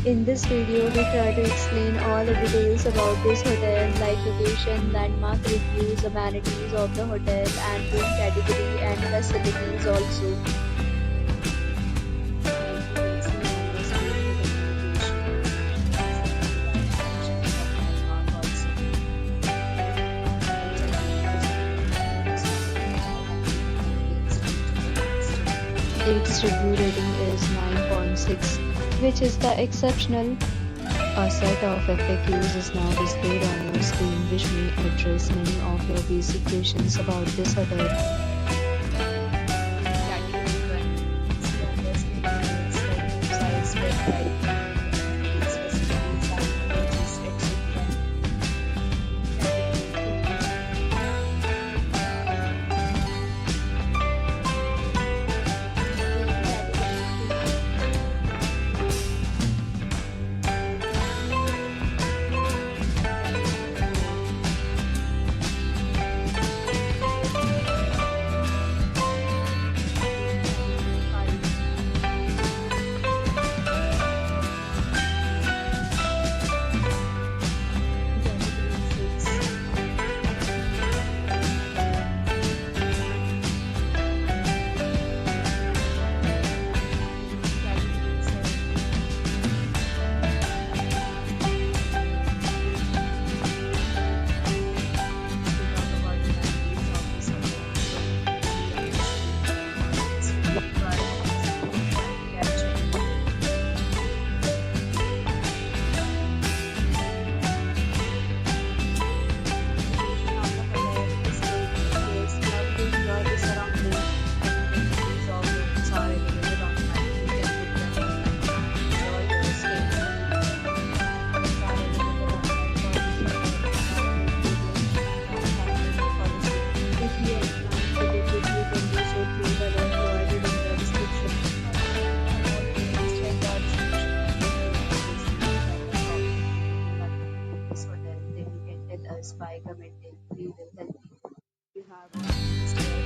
In this video, we try to explain all the details about this hotel, like location, landmark reviews, amenities of the hotel, and room category and facilities also. Its review rating is 9.6, which is the exceptional. A set of FAQs is now displayed on your screen, which may address many of your basic questions about this hotel. By commenting, we will help you. You have